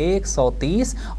130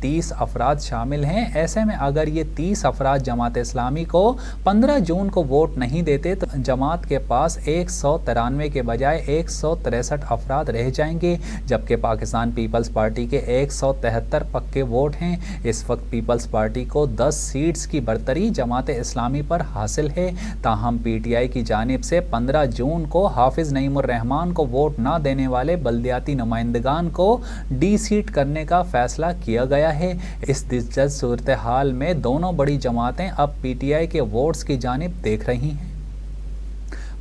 30 افراد شامل ہیں۔ ایسے میں اگر یہ 30 افراد جماعت اسلامی کو 15 جون کو ووٹ نہیں دیتے تو جماعت کے پاس 193 کے بجائے 163 افراد رہ جائیں گے، جبکہ پاکستان پیپلز پارٹی کے 173 پکے ووٹ ہیں۔ اس وقت پیپلز پارٹی کو 10 سیٹس کی برتری جماعت اسلامی پر حاصل ہے، تاہم پی ٹی آئی کی جانب سے 15 جون کو حافظ نعیم الرحمان کو ووٹ نہ دینے والے بلدیاتی نمائندگان کو ڈی سیٹ کرنے کا فیصلہ کیا گیا ہے۔ اس دلچسپ صورتحال میں دونوں بڑی جماعتیں اب پی ٹی آئی کے ووٹس کی جانب دیکھ رہی ہیں۔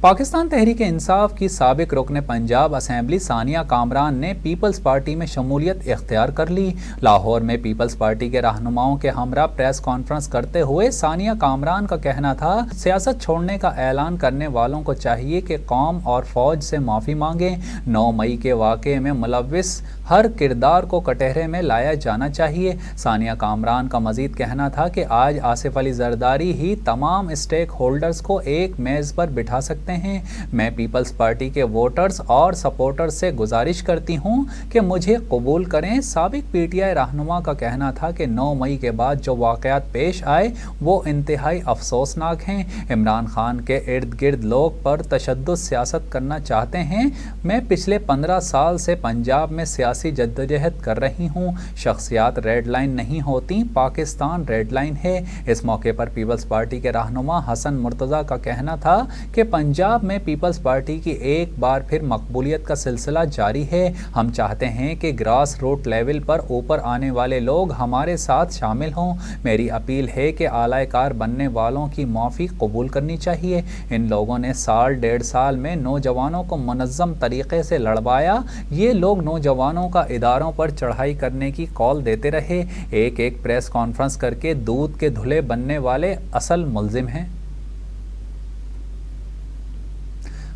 پاکستان تحریک انصاف کی سابق رکن پنجاب اسمبلی ثانیہ کامران نے پیپلز پارٹی میں شمولیت اختیار کر لی۔ لاہور میں پیپلز پارٹی کے رہنماؤں کے ہمراہ پریس کانفرنس کرتے ہوئے ثانیہ کامران کا کہنا تھا، سیاست چھوڑنے کا اعلان کرنے والوں کو چاہیے کہ قوم اور فوج سے معافی مانگیں۔ 9 مئی کے واقعے میں ملوث ہر کردار کو کٹہرے میں لایا جانا چاہیے۔ ثانیہ کامران کا مزید کہنا تھا کہ آج آصف علی زرداری ہی تمام اسٹیک ہولڈرز کو ایک میز پر بٹھا سکتے ہیں۔ میں پیپلز پارٹی کے ووٹرز اور سپورٹرز سے گزارش کرتی ہوں کہ مجھے قبول کریں۔ سابق پی ٹی آئی رہنما کا کہنا تھا کہ 9 مئی کے بعد جو واقعات پیش آئے وہ انتہائی افسوسناک ہیں۔ عمران خان کے ارد گرد لوگ پر تشدد سیاست کرنا چاہتے ہیں۔ میں پچھلے 15 سال سے پنجاب میں سیاسی جدوجہد کر رہی ہوں۔ شخصیات ریڈ لائن نہیں ہوتی، پاکستان ریڈ لائن ہے۔ اس موقع پر پیپلز پارٹی کے رہنما حسن مرتضیٰ کا کہنا تھا کہ پنجاب میں پیپلز پارٹی کی ایک بار پھر مقبولیت کا سلسلہ جاری ہے۔ ہم چاہتے ہیں کہ گراس روٹ لیول پر اوپر آنے والے لوگ ہمارے ساتھ شامل ہوں۔ میری اپیل ہے کہ اعلی کار بننے والوں کی معافی قبول کرنی چاہیے۔ ان لوگوں نے سال 1.5 سال میں نوجوانوں کو منظم طریقے سے لڑوایا۔ یہ لوگ نوجوانوں کا اداروں پر چڑھائی کرنے کی کال دیتے رہے۔ ایک پریس کانفرنس کر کے دودھ کے دھلے بننے والے اصل ملزم ہیں۔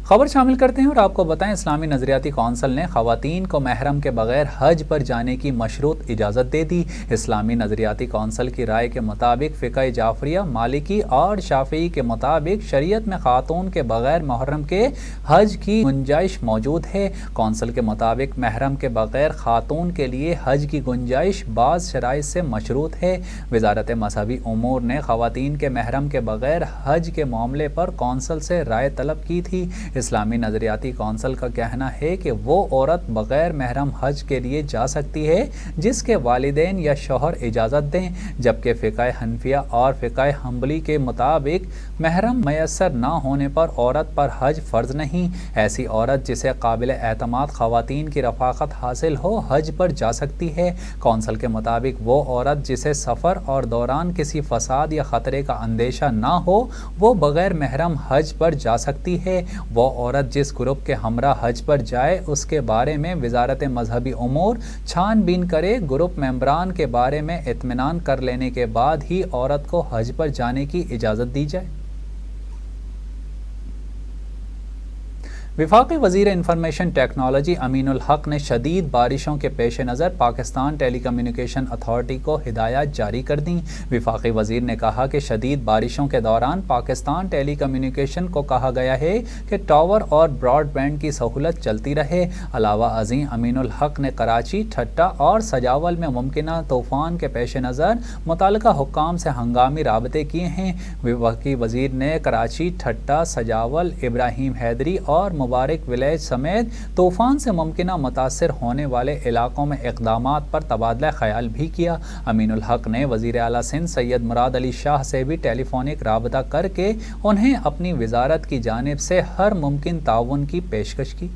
خبر شامل کرتے ہیں اور آپ کو بتائیں، اسلامی نظریاتی کونسل نے خواتین کو محرم کے بغیر حج پر جانے کی مشروط اجازت دے دی۔ اسلامی نظریاتی کونسل کی رائے کے مطابق فقہ جعفریہ، مالکی اور شافعی کے مطابق شریعت میں خاتون کے بغیر محرم کے حج کی گنجائش موجود ہے۔ کونسل کے مطابق محرم کے بغیر خاتون کے لیے حج کی گنجائش بعض شرائط سے مشروط ہے۔ وزارت مذہبی امور نے خواتین کے محرم کے بغیر حج کے معاملے پر کونسل سے رائے طلب کی تھی۔ اسلامی نظریاتی کونسل کا کہنا ہے کہ وہ عورت بغیر محرم حج کے لیے جا سکتی ہے جس کے والدین یا شوہر اجازت دیں، جبکہ فقہ حنفیہ اور فقہ حنبلی کے مطابق محرم میسر نہ ہونے پر عورت پر حج فرض نہیں۔ ایسی عورت جسے قابل اعتماد خواتین کی رفاقت حاصل ہو حج پر جا سکتی ہے۔ کونسل کے مطابق وہ عورت جسے سفر اور دوران کسی فساد یا خطرے کا اندیشہ نہ ہو وہ بغیر محرم حج پر جا سکتی ہے۔ وہ عورت جس گروپ کے ہمراہ حج پر جائے اس کے بارے میں وزارت مذہبی امور چھان بین کرے۔ گروپ ممبران کے بارے میں اطمینان کر لینے کے بعد ہی عورت کو حج پر جانے کی اجازت دی جائے۔ وفاقی وزیر انفارمیشن ٹیکنالوجی امین الحق نے شدید بارشوں کے پیش نظر پاکستان ٹیلی کمیونیکیشن اتھارٹی کو ہدایات جاری کر دیں۔ وفاقی وزیر نے کہا کہ شدید بارشوں کے دوران پاکستان ٹیلی کمیونیکیشن کو کہا گیا ہے کہ ٹاور اور براڈ بینڈ کی سہولت چلتی رہے۔ علاوہ ازیں امین الحق نے کراچی، ٹھٹہ اور سجاول میں ممکنہ طوفان کے پیش نظر متعلقہ حکام سے ہنگامی رابطے کیے ہیں۔ وفاقی وزیر نے کراچی، ٹھٹہ، سجاول، ابراہیم حیدری اور مبارک ولیج سمیت طوفان سے ممکنہ متاثر ہونے والے علاقوں میں اقدامات پر تبادلہ خیال بھی کیا۔ امین الحق نے وزیر اعلیٰ سندھ سید مراد علی شاہ سے بھی ٹیلی فونک رابطہ کر کے انہیں اپنی وزارت کی جانب سے ہر ممکن تعاون کی پیشکش کی۔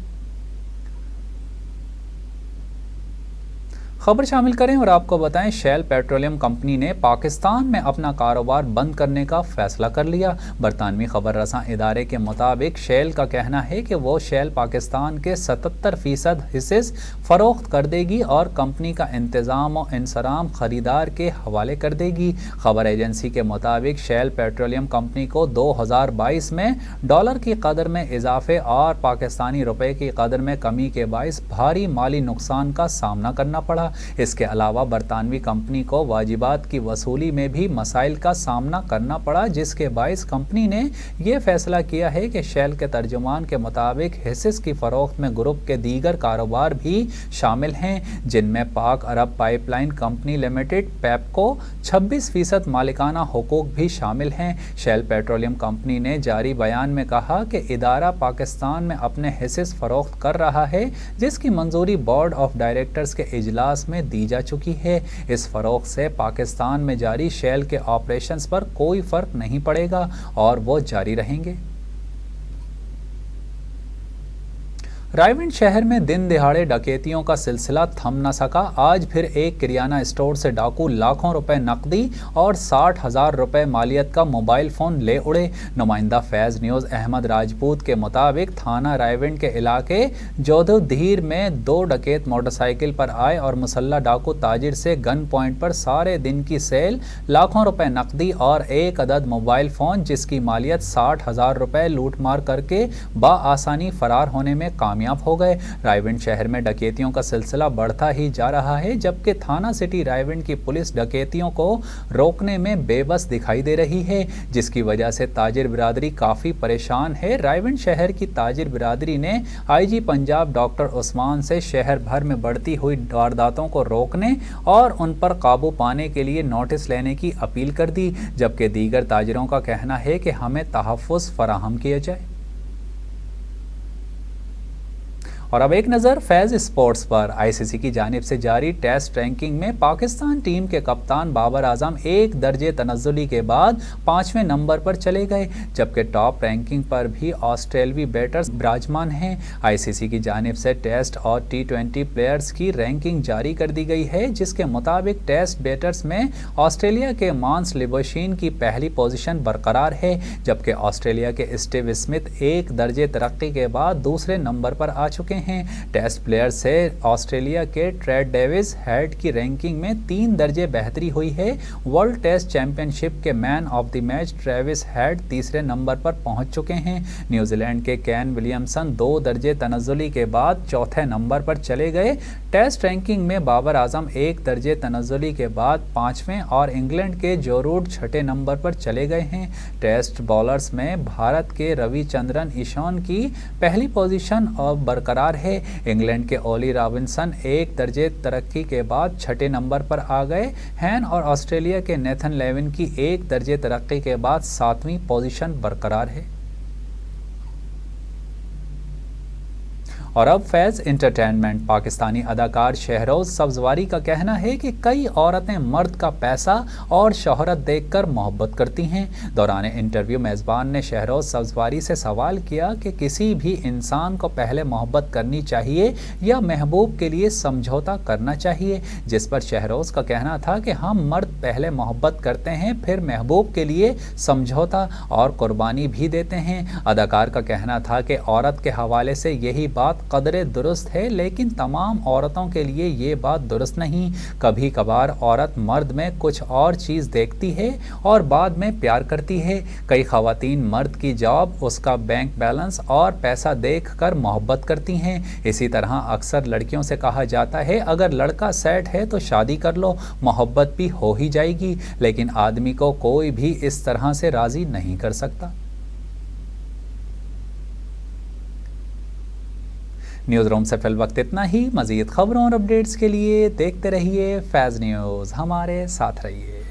خبر شامل کریں اور آپ کو بتائیں، شیل پیٹرولیم کمپنی نے پاکستان میں اپنا کاروبار بند کرنے کا فیصلہ کر لیا۔ برطانوی خبر رساں ادارے کے مطابق شیل کا کہنا ہے کہ وہ شیل پاکستان کے 77% حصے فروخت کر دے گی اور کمپنی کا انتظام و انصرام خریدار کے حوالے کر دے گی۔ خبر ایجنسی کے مطابق شیل پیٹرولیم کمپنی کو 2022 میں ڈالر کی قدر میں اضافے اور پاکستانی روپے کی قدر میں کمی کے باعث بھاری مالی نقصان کا سامنا کرنا پڑا۔ اس کے علاوہ برطانوی کمپنی کو واجبات کی وصولی میں بھی مسائل کا سامنا کرنا پڑا، جس کے باعث کمپنی نے یہ فیصلہ کیا ہے کہ شیل کے ترجمان کے مطابق حصص کی فروخت میں گروپ کے دیگر کاروبار بھی شامل ہیں، جن میں پاک عرب پائپ لائن کمپنی لمیٹڈ پیپ کو 26% مالکانہ حقوق بھی شامل ہیں۔ شیل پیٹرولیم کمپنی نے جاری بیان میں کہا کہ ادارہ پاکستان میں اپنے حصص فروخت کر رہا ہے، جس کی منظوری بورڈ آف ڈائریکٹرز کے اجلاس میں دی جا چکی ہے۔ اس فروخت سے پاکستان میں جاری شیل کے آپریشنز پر کوئی فرق نہیں پڑے گا اور وہ جاری رہیں گے۔ رائیونڈ شہر میں دن دہاڑے ڈکیتیوں کا سلسلہ تھم نہ سکا۔ آج پھر ایک کریانہ اسٹور سے ڈاکو لاکھوں روپے نقدی اور 60,000 روپے مالیت کا موبائل فون لے اڑے۔ نمائندہ فیض نیوز احمد راجپوت کے مطابق تھانہ رائیونڈ کے علاقے جودھو دھیر میں 2 ڈکیت موٹر سائیکل پر آئے اور مسلح ڈاکو تاجر سے گن پوائنٹ پر سارے دن کی سیل، لاکھوں روپے نقدی اور 1 عدد موبائل فون جس کی مالیت 60,000 روپے لوٹ مار کر کے بآسانی فرار ہونے میں کامیاب ہو گئے۔ رائیونڈ شہر میں ڈکیتیوں کا سلسلہ بڑھتا ہی جا رہا ہے، جبکہ تھانہ سٹی رائیونڈ کی پولیس ڈکیتیوں کو روکنے میں بے بس دکھائی دے رہی ہے، جس کی وجہ سے تاجر برادری کافی پریشان ہے۔ رائیونڈ شہر کی تاجر برادری نے آئی جی پنجاب ڈاکٹر عثمان سے شہر بھر میں بڑھتی ہوئی وارداتوں کو روکنے اور ان پر قابو پانے کے لیے نوٹس لینے کی اپیل کر دی، جبکہ دیگر تاجروں کا کہنا ہے کہ ہمیں تحفظ فراہم کیا جائے۔ اور اب ایک نظر فیض اسپورٹس پر۔ آئی سی سی کی جانب سے جاری ٹیسٹ رینکنگ میں پاکستان ٹیم کے کپتان بابر اعظم 1 درجے تنزلی کے بعد 5ویں نمبر پر چلے گئے، جبکہ ٹاپ رینکنگ پر بھی آسٹریلوی بیٹرز براجمان ہیں۔ آئی سی سی کی جانب سے ٹیسٹ اور T20 پلیئرز کی رینکنگ جاری کر دی گئی ہے، جس کے مطابق ٹیسٹ بیٹرز میں آسٹریلیا کے مانس لیبوشین کی پہلی پوزیشن برقرار ہے، جبکہ آسٹریلیا کے اسٹیو اسمتھ 1 درجے ترقی کے بعد دوسرے نمبر پر آ چکے ہیں۔ ٹیسٹ پلیئر سے آسٹریلیا کے ٹریڈ ڈیوس ہیڈ کی رینکنگ میں 3 درجے بہتری ہوئی ہے۔ ورلڈ ٹیسٹ چیمپئن شپ کے man of the match Travis Head تیسرے نمبر پر پہنچ چکے ہیں۔ نیوزی لینڈ کے کین ولیمسن 2 درجے تنزلی کے بعد چوتھے نمبر پر چلے گئے۔ ٹیسٹ رینکنگ میں بابر اعظم 1 درجے تنزلی کے بعد 5ویں اور انگلینڈ کے جو روٹ 6 نمبر پر چلے گئے ہیں۔ ٹیسٹ بالرز میں بھارت کے روی چندرن ایشان کی پہلی پوزیشن اور برقرار ہے۔ انگلینڈ کے اولی رابنسن 1 درجے ترقی کے بعد 6 نمبر پر آ گئے ہیں اور آسٹریلیا کے نیتھن لیون کی 1 درجے ترقی کے بعد 7ویں پوزیشن برقرار ہے۔ اور اب فیض انٹرٹینمنٹ۔ پاکستانی اداکار شہروز سبزواری کا کہنا ہے کہ کئی عورتیں مرد کا پیسہ اور شہرت دیکھ کر محبت کرتی ہیں۔ دوران انٹرویو میزبان نے شہروز سبزواری سے سوال کیا کہ کسی بھی انسان کو پہلے محبت کرنی چاہیے یا محبوب کے لیے سمجھوتا کرنا چاہیے، جس پر شہروز کا کہنا تھا کہ ہم مرد پہلے محبت کرتے ہیں، پھر محبوب کے لیے سمجھوتا اور قربانی بھی دیتے ہیں۔ اداکار کا کہنا تھا کہ عورت کے حوالے سے یہی بات قدرے درست ہے، لیکن تمام عورتوں کے لیے یہ بات درست نہیں۔ کبھی کبھار عورت مرد میں کچھ اور چیز دیکھتی ہے اور بعد میں پیار کرتی ہے۔ کئی خواتین مرد کی جاب، اس کا بینک بیلنس اور پیسہ دیکھ کر محبت کرتی ہیں۔ اسی طرح اکثر لڑکیوں سے کہا جاتا ہے اگر لڑکا سیٹ ہے تو شادی کر لو، محبت بھی ہو ہی جائے گی، لیکن آدمی کو کوئی بھی اس طرح سے راضی نہیں کر سکتا۔ نیوز روم سے فی الوقت اتنا ہی۔ مزید خبروں اور اپڈیٹس کے لیے دیکھتے رہیے فیض نیوز، ہمارے ساتھ رہیے۔